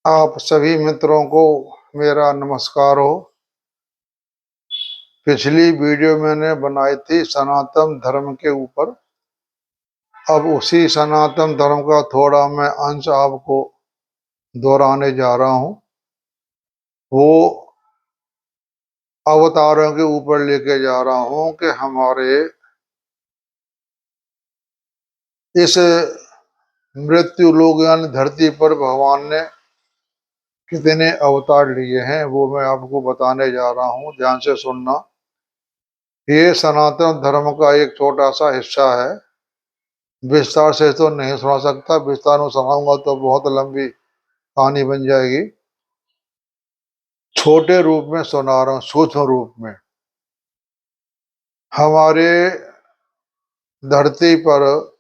आप सभी मित्रों को मेरा नमस्कार हो। पिछली वीडियो मैंने बनाई थी सनातन धर्म के ऊपर। अब उसी सनातन धर्म का थोड़ा मैं अंश आपको दोहराने जा रहा हूँ। वो अवतारों के ऊपर लेके जा रहा हूँ कि हमारे इस मृत्यु लोक यानी धरती पर भगवान ने कितने अवतार लिए हैं, वो मैं आपको बताने जा रहा हूँ। ध्यान से सुनना। ये सनातन धर्म का एक छोटा सा हिस्सा है। विस्तार से तो नहीं सुना सकता, विस्तार में सुनाऊंगा तो बहुत लंबी कहानी बन जाएगी। छोटे रूप में सुना रहा हूं, सूक्ष्म रूप में। हमारे धरती पर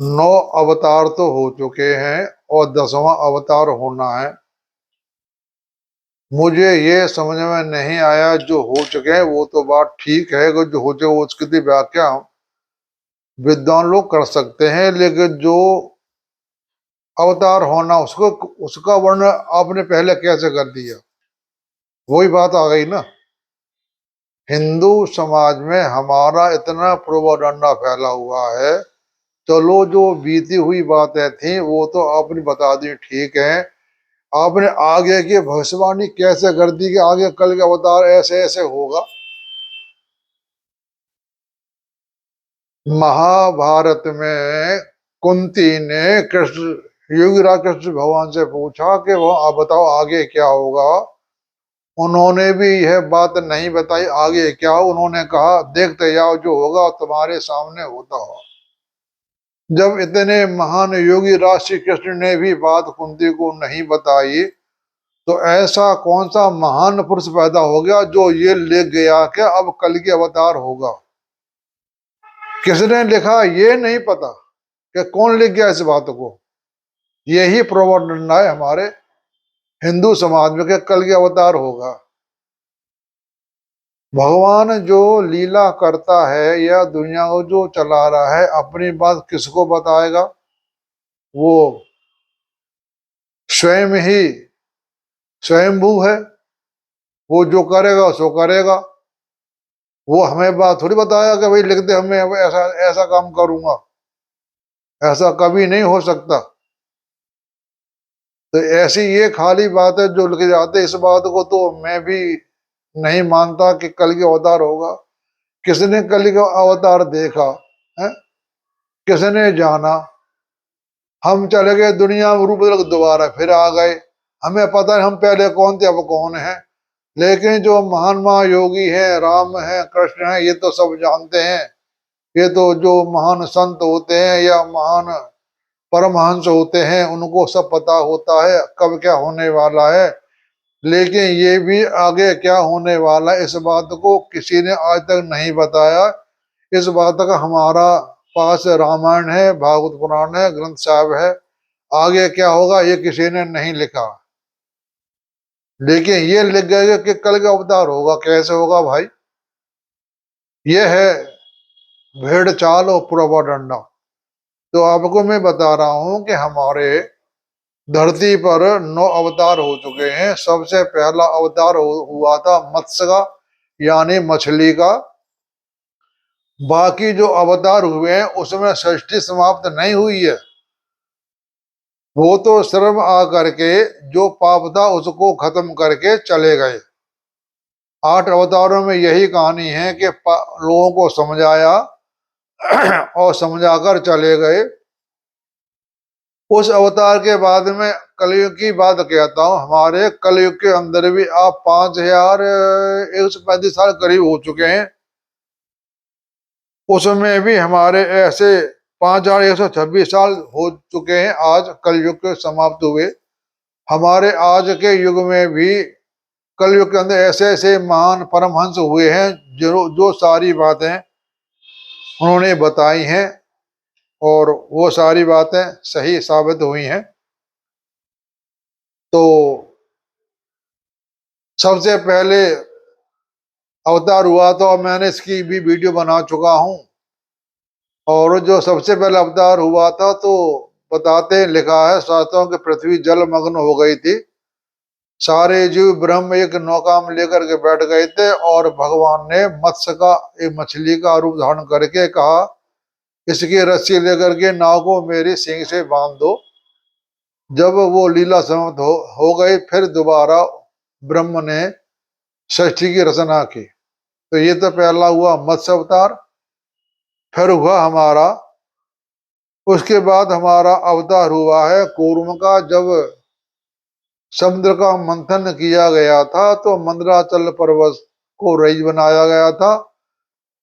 9 अवतार तो हो चुके हैं और 10वां अवतार होना है। मुझे ये समझ में नहीं आया, जो हो चुके हैं वो तो बात ठीक है, जो हो चुके उसकी व्याख्या विद्वान लोग कर सकते हैं, लेकिन जो अवतार होना उसको उसका वर्णन आपने पहले कैसे कर दिया? वही बात आ गई ना। हिंदू समाज में हमारा इतना प्रोपागेंडा फैला हुआ है। चलो, जो बीती हुई बातें थी वो तो आपने बता दी, ठीक है। आपने आगे की भविष्यवाणी कैसे कर दी कि आगे कल का अवतार ऐसे ऐसे होगा? महाभारत में कुंती ने कृष्ण योगीराज कृष्ण भगवान से पूछा कि वो आप बताओ आगे क्या होगा। उन्होंने भी यह बात नहीं बताई आगे क्या। उन्होंने कहा देखते जाओ, जो होगा तुम्हारे सामने होता हो। जब इतने महान योगी राज श्री कृष्ण ने भी बात कुंती को नहीं बताई, तो ऐसा कौन सा महान पुरुष पैदा हो गया जो ये लिख गया कि अब कल की अवतार होगा? किसने लिखा ये नहीं पता कि कौन लिख गया इस बात को। यही प्रोपागेंडा है हमारे हिंदू समाज में कि कल की अवतार होगा। भगवान जो लीला करता है या दुनिया को जो चला रहा है, अपनी बात किसको बताएगा? वो स्वयं ही स्वयंभू है। वो जो करेगा सो करेगा। वो हमें बात थोड़ी बताया कि भाई लिख दे, हमें ऐसा ऐसा काम करूंगा। ऐसा कभी नहीं हो सकता। तो ऐसी ये खाली बात है जो लिखे जाते। इस बात को तो मैं भी नहीं मानता कि कल की अवतार होगा। किसने कल का अवतार देखा है? किसने जाना? हम चले गए दुनिया में, रूप बदल के दोबारा फिर आ गए। हमें पता है हम पहले कौन थे अब कौन है। लेकिन जो महान महायोगी है, राम है, कृष्ण है, ये तो सब जानते हैं। ये तो जो महान संत होते हैं या महान परमहंस होते हैं, उनको सब पता होता है कब क्या होने वाला है। लेकिन ये भी आगे क्या होने वाला है, इस बात को किसी ने आज तक नहीं बताया। इस बात का हमारा पास रामायण है, भागवत पुराण है, ग्रंथ साहब है। आगे क्या होगा ये किसी ने नहीं लिखा। लेकिन ये लिख गए कि कल का अवतार होगा। कैसे होगा भाई? ये है भेड़ चाल और प्रोपागेंडा। तो आपको मैं बता रहा हूं कि हमारे धरती पर 9 अवतार हो चुके हैं। सबसे पहला अवतार हुआ था मत्स्य का, यानी मछली का। बाकी जो अवतार हुए हैं उसमें सृष्टि समाप्त नहीं हुई है। वो तो सिर्फ आकर के जो पाप था उसको खत्म करके चले गए। 8 अवतारों में यही कहानी है कि लोगों को समझाया और समझाकर चले गए। उस अवतार के बाद में कलयुग की बात कहता हूँ। हमारे कलयुग के अंदर भी आप 5135 साल करीब हो चुके हैं। उसमें भी हमारे ऐसे 5126 साल हो चुके हैं आज कलयुग के समाप्त हुए। हमारे आज के युग में भी कलयुग के अंदर ऐसे ऐसे महान परमहंस हुए हैं जो सारी बातें उन्होंने बताई हैं और वो सारी बातें सही साबित हुई हैं। तो सबसे पहले अवतार हुआ तो मैंने इसकी भी वीडियो बना चुका हूं। और जो सबसे पहला अवतार हुआ था तो बताते लिखा है शास्त्रों कि पृथ्वी जलमग्न हो गई थी। सारे जीव ब्रह्म एक नौका में लेकर के बैठ गए थे और भगवान ने मत्स्य का, एक मछली का रूप धारण करके कहा, इसकी रस्सी लेकर के नाव को मेरी सींग से बांध दो। जब वो लीला समाप्त हो गई, फिर दोबारा ब्रह्म ने सृष्टि की रचना की। तो ये तो पहला हुआ मत्स्य अवतार। फिर हुआ हमारा, उसके बाद हमारा अवतार हुआ है कूर्म का। जब समुद्र का मंथन किया गया था तो मंदराचल पर्वत को रईस बनाया गया था।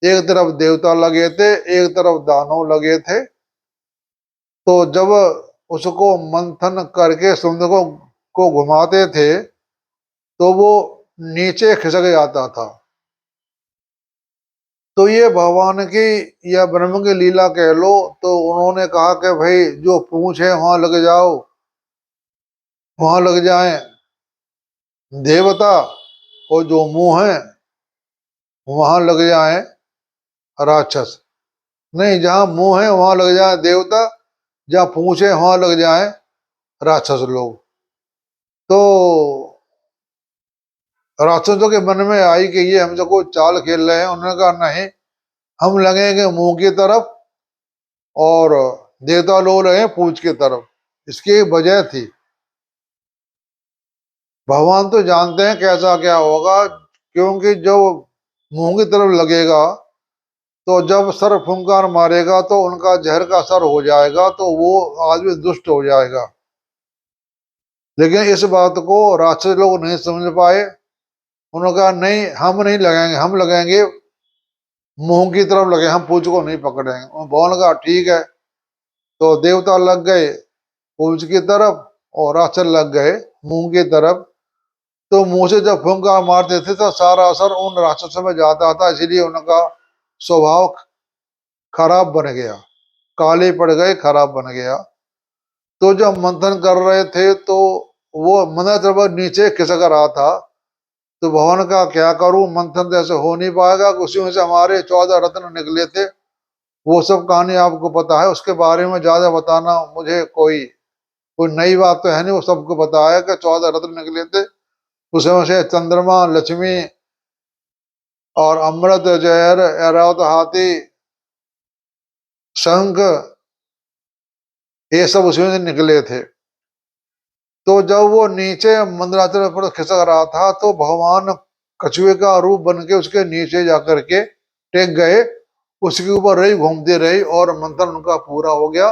एक तरफ देवता लगे थे, एक तरफ दानव लगे थे। तो जब उसको मंथन करके समुद्र को घुमाते थे तो वो नीचे खिसक जाता था। तो ये भगवान की या ब्रह्म की लीला कह लो। तो उन्होंने कहा कि भाई जो पूंछ है वहां लग जाओ, वहां लग जाए देवता, और जो मुंह है वहां लग जाए राक्षस। नहीं, जहां मुंह है वहां लग जाए देवता, जहां पूंछ है वहां लग जाए राक्षस लोग। तो राक्षसों के मन में आई कि ये हमसे कोई चाल खेल रहे हैं। उन्होंने कहा नहीं, हम लगेंगे मुंह की तरफ और देवता लोग लगे पूंछ की तरफ। इसकी एक वजह थी। भगवान तो जानते हैं कैसा क्या होगा, क्योंकि जब मुंह की तरफ लगेगा तो जब सर फुंकार मारेगा तो उनका जहर का असर हो जाएगा, तो वो आदमी दुष्ट हो जाएगा। लेकिन इस बात को राक्षस लोग नहीं समझ पाए। उन्होंने कहा नहीं, हम नहीं लगाएंगे, हम लगाएंगे मुंह की तरफ लगे, हम पूंछ को नहीं पकड़ेंगे। भगवान कहा ठीक है। तो देवता लग गए पूंछ की तरफ और राक्षस लग गए मुंह की तरफ। तो मुंह से जब फुंकार मारते थे तो सारा असर उन राक्षसों में जाता था, इसीलिए उनका स्वभाव खराब बन गया, काले पड़ गए, खराब बन गया। तो जब मंथन कर रहे थे तो वो मंदिर जब नीचे खिसक रहा था, तो भगवान का क्या करूं, मंथन तो ऐसे हो नहीं पाएगा। उसी में से हमारे 14 रत्न निकले थे। वो सब कहानी आपको पता है, उसके बारे में ज्यादा बताना मुझे कोई कोई नई बात तो है नहीं। वो सबको बताया कि 14 रत्न निकले थे। उसमें से चंद्रमा, लक्ष्मी और अमृत, जहर, ऐरावत हाथी, शंख, ये सब उसमें से निकले थे। तो जब वो नीचे मंदराचल पर खिसक रहा था तो भगवान कछुए का रूप बन के उसके नीचे जाकर के टेक गए। उसके ऊपर रही घूमती रही और मंथन उनका पूरा हो गया।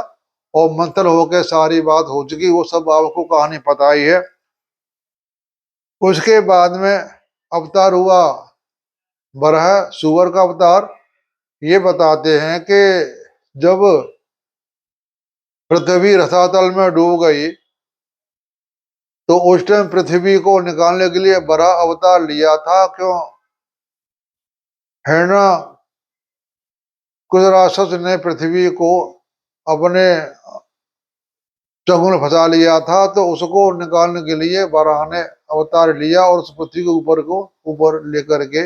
और मंथन होकर सारी बात हो चुकी, वो सब आपको कहानी पता ही है। उसके बाद में अवतार हुआ बरह, सुअर का अवतार। ये बताते हैं कि जब पृथ्वी रसातल में डूब गई तो उस टाइम पृथ्वी को निकालने के लिए बड़ा अवतार लिया था। क्यों है ना, कुछ राक्षस ने पृथ्वी को अपने चंगुल फंसा लिया था, तो उसको निकालने के लिए बराह ने अवतार लिया और उस पृथ्वी के ऊपर को ऊपर लेकर के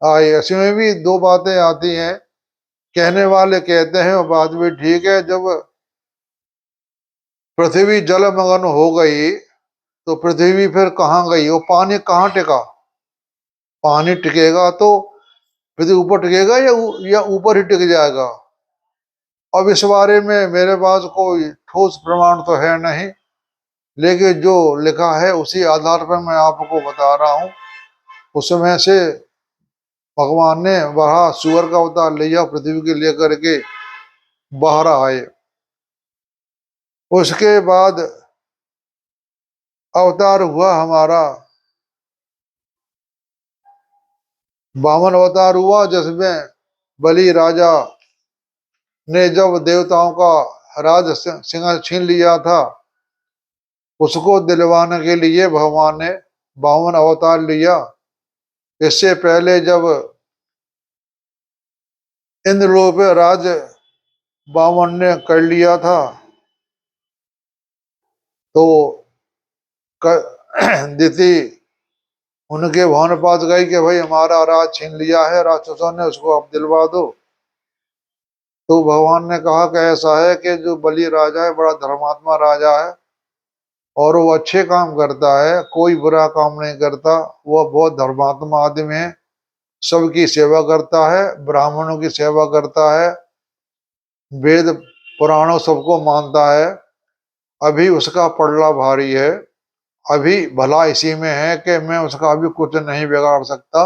आए। इसमें भी दो बातें आती हैं। कहने वाले कहते हैं और बात भी ठीक है, जब पृथ्वी जलमग्न हो गई तो पृथ्वी फिर कहाँ गई, वो पानी कहाँ टिका। पानी टिकेगा तो पृथ्वी ऊपर टिकेगा या ऊपर ही टिक जाएगा। अब इस बारे में मेरे पास कोई ठोस प्रमाण तो है नहीं, लेकिन जो लिखा है उसी आधार पर मैं आपको बता रहा हूँ। उसमें से भगवान ने वहा सुअर का अवतार लिया, पृथ्वी के लेकर के बाहर आए। उसके बाद अवतार हुआ हमारा वामन अवतार हुआ, जिसमें बलि राजा ने जब देवताओं का राज सिंहासन छीन लिया था, उसको दिलवाने के लिए भगवान ने वामन अवतार लिया। इससे पहले जब इंद्रलोक पे राज वामन ने कर लिया था तो दिति उनके भवन पास गई कि भाई हमारा राज छीन लिया है राक्षसों ने, उसको आप दिलवा दो। तो भगवान ने कहा कि ऐसा है कि जो बलि राजा है बड़ा धर्मात्मा राजा है और वो अच्छे काम करता है, कोई बुरा काम नहीं करता। वो बहुत धर्मात्मा आदमी है, सबकी सेवा करता है, ब्राह्मणों की सेवा करता है, वेद पुराणों सबको मानता है। अभी उसका पलड़ा भारी है, अभी भला इसी में है कि मैं उसका अभी कुछ नहीं बिगाड़ सकता।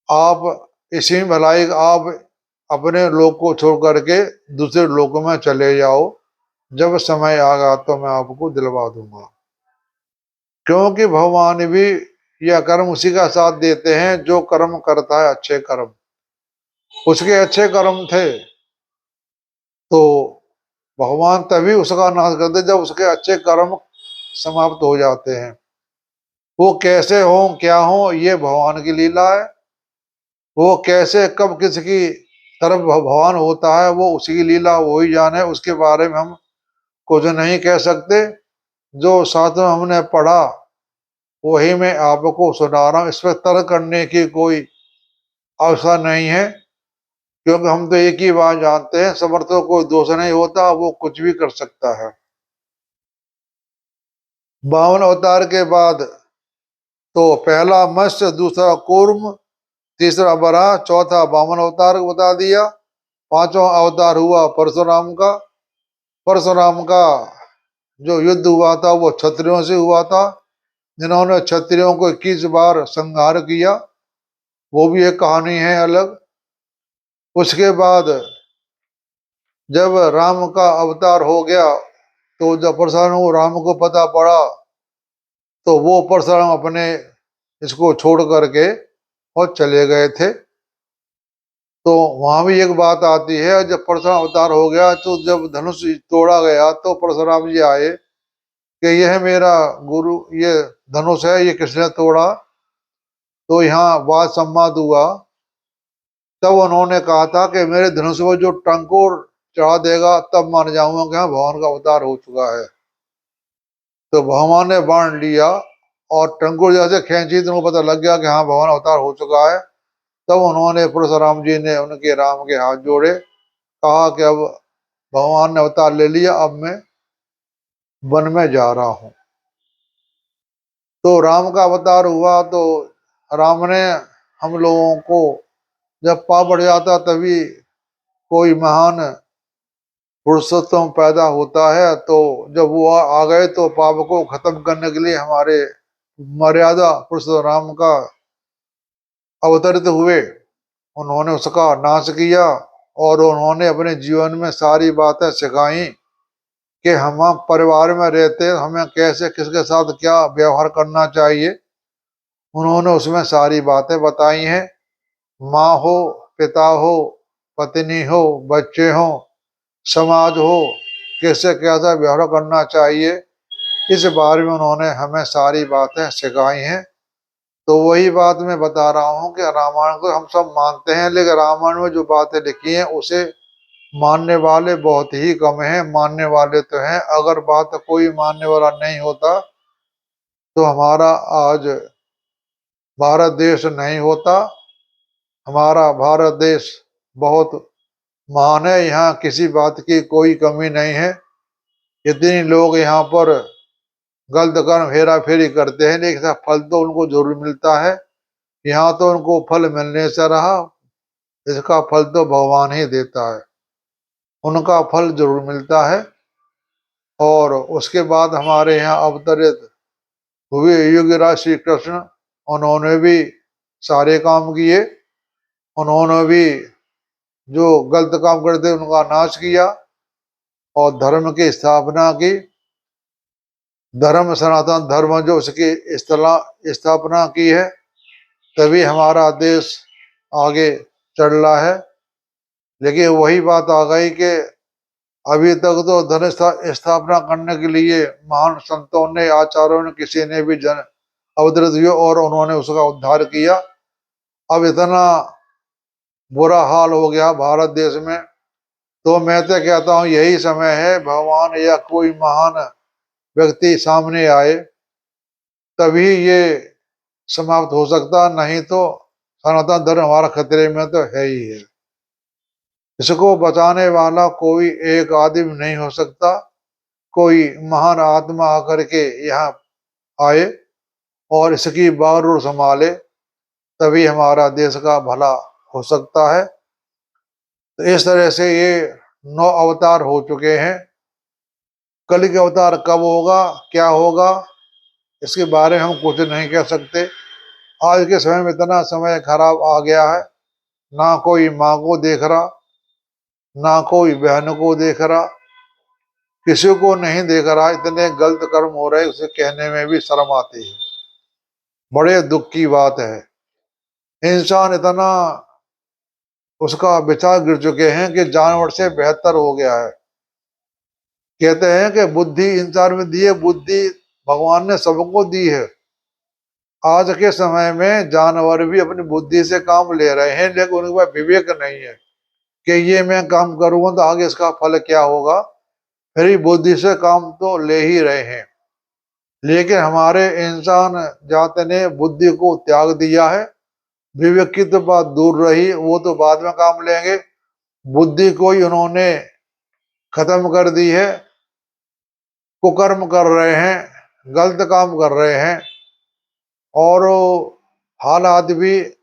आप इसी में भलाई, आप अपने लोक को छोड़ करके दूसरे लोक में चले जाओ, जब समय आएगा तो मैं आपको दिलवा दूंगा। क्योंकि भगवान भी यह कर्म उसी का साथ देते हैं जो कर्म करता है अच्छे कर्म। उसके अच्छे कर्म थे तो भगवान तभी उसका नाश करते जब उसके अच्छे कर्म समाप्त हो जाते हैं। वो कैसे हो क्या हो ये भगवान की लीला है। वो कैसे कब किसकी तरफ भगवान होता है वो उसी की लीला, वो ही जाने। उसके बारे में हम कुछ नहीं कह सकते। जो शास्त्र में हमने पढ़ा वही मैं आपको सुना रहा हूँ। इस पर तर्क करने की कोई अवसर नहीं है, क्योंकि हम तो एक ही बात जानते हैं, समर्थों को दोष नहीं होता, वो कुछ भी कर सकता है। 52 अवतार के बाद तो पहला मत्स्य, दूसरा कूर्म, तीसरा बराह, चौथा 52 अवतार बता दिया। पांचवा अवतार हुआ परशुराम का। परशुराम का जो युद्ध हुआ था वो क्षत्रियों से हुआ था, जिन्होंने क्षत्रियों को 21 बार संहार किया। वो भी एक कहानी है अलग। उसके बाद जब राम का अवतार हो गया तो जब परशुराम को राम को पता पड़ा तो वो परशुराम अपने इसको छोड़ करके और चले गए थे। तो वहां भी एक बात आती है, जब परशुराम अवतार हो गया तो जब धनुष तोड़ा गया तो परशुराम जी आए कि यह मेरा गुरु, ये धनुष है, ये किसने तोड़ा। तो यहाँ वाद संवाद हुआ। तब उन्होंने कहा था कि मेरे धनुष को जो टंकोर चढ़ा देगा तब मान जाऊंगा कि हाँ भगवान का अवतार हो चुका है। तो भगवान ने बाण लिया और टंकुर जैसे खींची तो उनको पता लग गया कि हाँ भगवान अवतार हो चुका है। तब उन्होंने परशुराम जी ने उनके राम के हाथ जोड़े, कहा कि अब भगवान ने अवतार ले लिया, अब मैं वन में जा रहा हूँ। तो राम का अवतार हुआ तो राम ने हम लोगों को, जब पाप बढ़ जाता तभी कोई महान पुरुषोत्तम पैदा होता है। तो जब वो आ गए तो पाप को खत्म करने के लिए हमारे मर्यादा परशुराम का अवतरित हुए। उन्होंने उसका नाश किया और उन्होंने अपने जीवन में सारी बातें सिखाई कि हम परिवार में रहते हमें कैसे किसके साथ क्या व्यवहार करना चाहिए। उन्होंने उसमें सारी बातें बताई हैं। माँ हो, पिता हो, पत्नी हो, बच्चे हो, समाज हो, कैसे कैसा व्यवहार करना चाहिए, इस बारे में उन्होंने हमें सारी बातें सिखाई हैं। तो वही बात मैं बता रहा हूँ कि रामायण को हम सब मानते हैं, लेकिन रामायण में जो बातें लिखी हैं उसे मानने वाले बहुत ही कम हैं। मानने वाले तो हैं, अगर बात कोई मानने वाला नहीं होता तो हमारा आज भारत देश नहीं होता। हमारा भारत देश बहुत महान है, यहाँ किसी बात की कोई कमी नहीं है। इतने लोग यहाँ पर गलत कर्म हेरा फेरी करते हैं, लेकिन फल तो उनको जरूर मिलता है। यहाँ तो उनको फल मिलने से रहा, इसका फल तो भगवान ही देता है, उनका फल जरूर मिलता है। और उसके बाद हमारे यहाँ अवतरित हुए युगराज श्री कृष्ण, उन्होंने भी सारे काम किए। उन्होंने भी जो गलत काम करते उनका नाश किया और धर्म की स्थापना की। धर्म, सनातन धर्म जो उसकी स्थापना की है, तभी हमारा देश आगे चल रहा है। लेकिन वही बात आ गई कि अभी तक तो धर्म स्थापना करने के लिए महान संतों ने, आचार्यों ने, किसी ने भी जन अवतरित हुए और उन्होंने उसका उद्धार किया। अब इतना बुरा हाल हो गया भारत देश में, तो मैं तो कहता हूँ यही समय है भगवान या कोई महान व्यक्ति सामने आए तभी ये समाप्त हो सकता, नहीं तो सनातन धर्म हमारा खतरे में तो है ही है। इसको बचाने वाला कोई एक आदमी नहीं हो सकता, कोई महान आत्मा आकर के यहाँ आए और इसकी बागडोर संभाले, तभी हमारा देश का भला हो सकता है। तो इस तरह से ये 9 अवतार हो चुके हैं। कल के अवतार कब होगा, क्या होगा, इसके बारे में हम कुछ नहीं कह सकते। आज के समय में इतना समय खराब आ गया है, ना कोई माँ को देख रहा, ना कोई बहन को देख रहा, किसी को नहीं देख रहा। इतने गलत कर्म हो रहे, उसे कहने में भी शर्म आती है। बड़े दुख की बात है। इंसान इतना उसका विचार गिर चुके हैं कि जानवर से बेहतर हो गया है। कहते हैं कि बुद्धि इंसान में दी है, बुद्धि भगवान ने सबको दी है। आज के समय में जानवर भी अपनी बुद्धि से काम ले रहे हैं, लेकिन उनके पास विवेक नहीं है कि ये मैं काम करूंगा तो आगे इसका फल क्या होगा। फिर ही बुद्धि से काम तो ले ही रहे हैं। लेकिन हमारे इंसान जाति ने बुद्धि को त्याग दिया है। विवेक की तो बात दूर रही, वो तो बाद में काम लेंगे। बुद्धि को ही उन्होंने खत्म कर दी है। कुकर्म कर रहे हैं, गलत काम कर रहे हैं। और हालात भी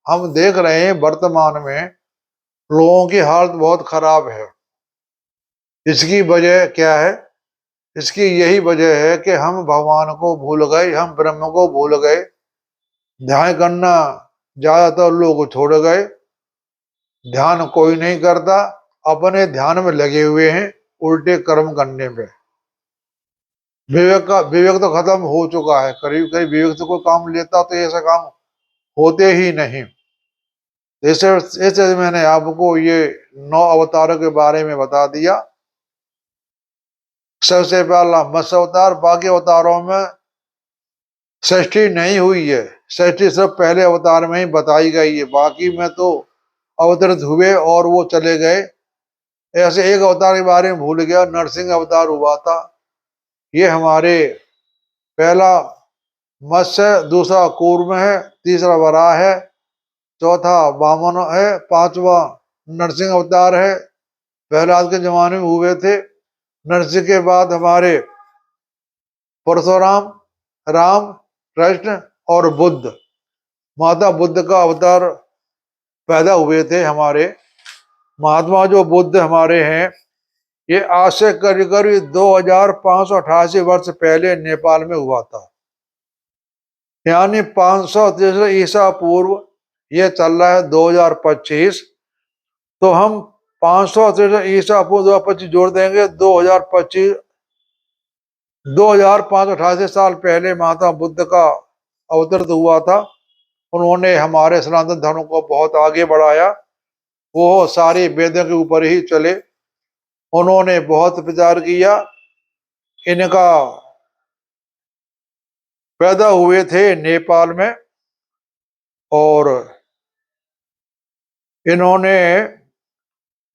हम देख रहे हैं, वर्तमान में लोगों की हालत बहुत खराब है। इसकी वजह क्या है? इसकी यही वजह है कि हम भगवान को भूल गए, हम ब्रह्म को भूल गए। ध्यान करना ज्यादातर लोग छोड़ गए, ध्यान कोई नहीं करता, अपने ध्यान में लगे हुए हैं उल्टे कर्म करने में। विवेक तो खत्म हो चुका है। करीब करीब विवेक से कोई काम लेता तो ऐसा काम होते ही नहीं। ऐसे मैंने आपको ये 9 अवतारों के बारे में बता दिया। सबसे पहला मत्स्य अवतार। बाकी अवतारों में सृष्टि नहीं हुई है, सृष्टि सब पहले अवतार में ही बताई गई है। बाकी में तो अवतरित हुए और वो चले गए। ऐसे एक अवतार के बारे में भूल गया, नरसिंह अवतार हुआ था। ये हमारे पहला मत्स्य, दूसरा कूर्म है, तीसरा वराह है, चौथा वामन है, पांचवा नरसिंह अवतार है। प्रहलाद के जमाने में हुए थे। नरसिंह के बाद हमारे परशुराम, राम, कृष्ण और बुद्ध, माता बुद्ध का अवतार पैदा हुए थे। हमारे महात्मा जो बुद्ध हमारे हैं, ये आज से करीब करीब 2588 वर्ष पहले नेपाल में हुआ था। यानी 533 ईसा पूर्व, ये चल रहा है 2025। तो हम 533 ईसा पूर्व 2025 जोड़ देंगे, 2025, 2588 साल पहले महात्मा बुद्ध का अवतरित हुआ था। उन्होंने हमारे सनातन धर्म को बहुत आगे बढ़ाया। वो सारी वेदों के ऊपर ही चले, उन्होंने बहुत प्रचार किया। इनका पैदा हुए थे नेपाल में, और इन्होंने,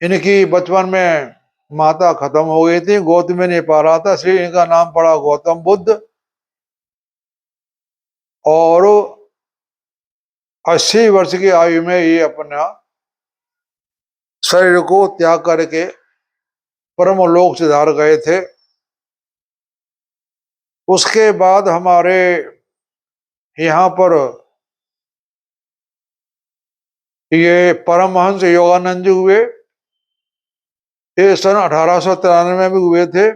इनकी बचपन में माता खत्म हो गई थी, गोद में नहीं पा रहा था, इसलिए इनका नाम पड़ा गौतम बुद्ध। और 80 वर्ष की आयु में ये अपना शरीर को त्याग करके परम लोक सिधार गए थे। उसके बाद हमारे यहाँ पर ये परमहंस योगानंद जी हुए। ये सन 1893 में हुए थे।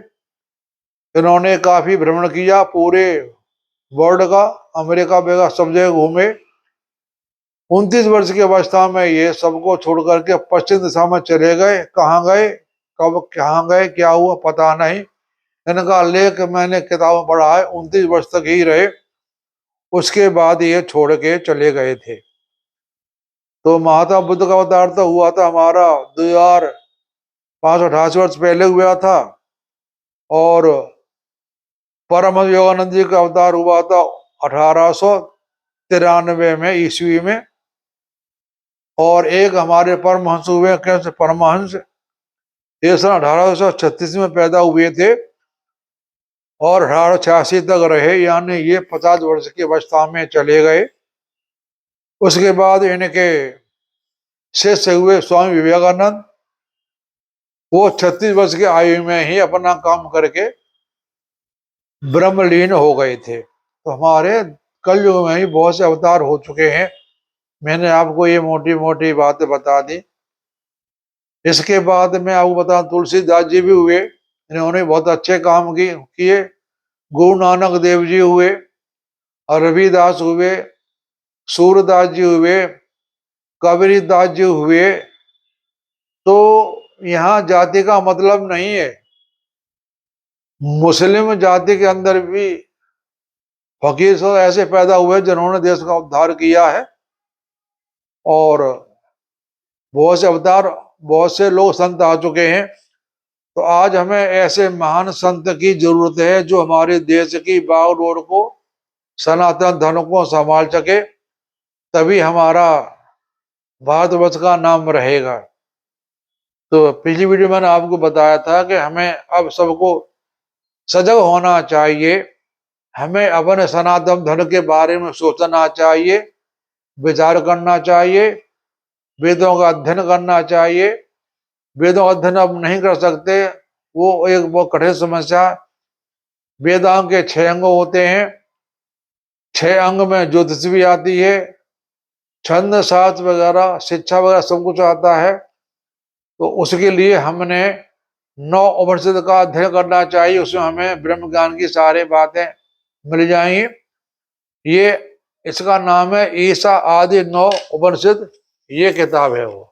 इन्होंने काफी भ्रमण किया पूरे वर्ल्ड का, अमेरिका वेगा सब जगह घूमे। 29 वर्ष की अवस्था में ये सबको छोड़ करके पश्चिम दिशा में चले गए। कहाँ गए, कब कहाँ गए, क्या हुआ पता नहीं। इनका लेख मैंने किताब में पढ़ा है, 29 वर्ष तक ही रहे, उसके बाद ये छोड़ के चले गए थे। तो महात्मा बुद्ध का अवतार तो हुआ था हमारा 2588 वर्ष पहले हुआ था। और परमहंस योगानंद जी का अवतार हुआ था 1893 में ईस्वी में। और एक हमारे परमहंस हुए, कैसे परमहंस, ये सन 1836 में पैदा हुए थे और 1886 तक रहे, यानी ये 50 वर्ष की अवस्था में चले गए। उसके बाद इनके शिष्य हुए स्वामी विवेकानंद। वो 36 वर्ष की आयु में ही अपना काम करके ब्रह्मलीन हो गए थे। तो हमारे कलयुग में ही बहुत से अवतार हो चुके हैं। मैंने आपको ये मोटी मोटी बातें बता दी। इसके बाद मैं आपको बता, तुलसीदास जी भी हुए, इन्होंने बहुत अच्छे काम किए। गुरु नानक देव जी हुए, और रविदास हुए, सूरदास जी हुए, कबीरदास जी हुए। तो यहाँ जाति का मतलब नहीं है। मुस्लिम जाति के अंदर भी फकीर सब ऐसे पैदा हुए जिन्होंने देश का उद्धार किया है। और बहुत से अवतार, बहुत से लोग संत आ चुके हैं। तो आज हमें ऐसे महान संत की जरूरत है जो हमारे देश की बागडोर को, सनातन धर्म को संभाल सके, तभी हमारा भारतवर्ष का नाम रहेगा। तो पिछली वीडियो मैंने आपको बताया था कि हमें अब सबको सजग होना चाहिए। हमें अपने सनातन धर्म के बारे में सोचना चाहिए, विचार करना चाहिए, वेदों का अध्ययन करना चाहिए। वेदों का अध्ययन अब नहीं कर सकते, वो एक बहुत कठिन समस्या। वेदांग के 6 अंग होते हैं। 6 अंग में ज्योतिष भी आती है, छंद शास्त्र वगैरह, शिक्षा वगैरह सब कुछ आता है। तो उसके लिए हमने 9 उपनिषद का अध्ययन करना चाहिए। उसमें हमें ब्रह्म ज्ञान की सारी बातें मिल जाएंगी। ये इसका नाम है ईशा आदि 9 उपनिषद। ये किताब है वो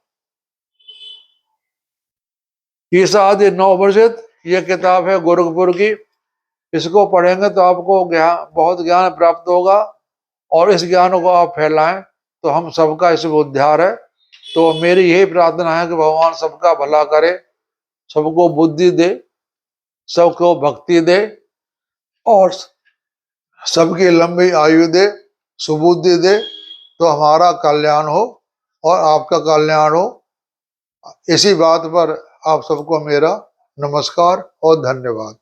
ईशा आदि 9 उपनिषद। ये किताब है गोरखपुर की। इसको पढ़ेंगे तो आपको बहुत ज्ञान प्राप्त होगा, और इस ज्ञान को आप फैलाएं तो हम सबका इसमें उद्धार है। तो मेरी यही प्रार्थना है कि भगवान सबका भला करे, सबको बुद्धि दे, सबको भक्ति दे, और सबकी लंबी आयु दे, सुबुद्धि दे, तो हमारा कल्याण हो और आपका कल्याण हो। इसी बात पर आप सबको मेरा नमस्कार और धन्यवाद।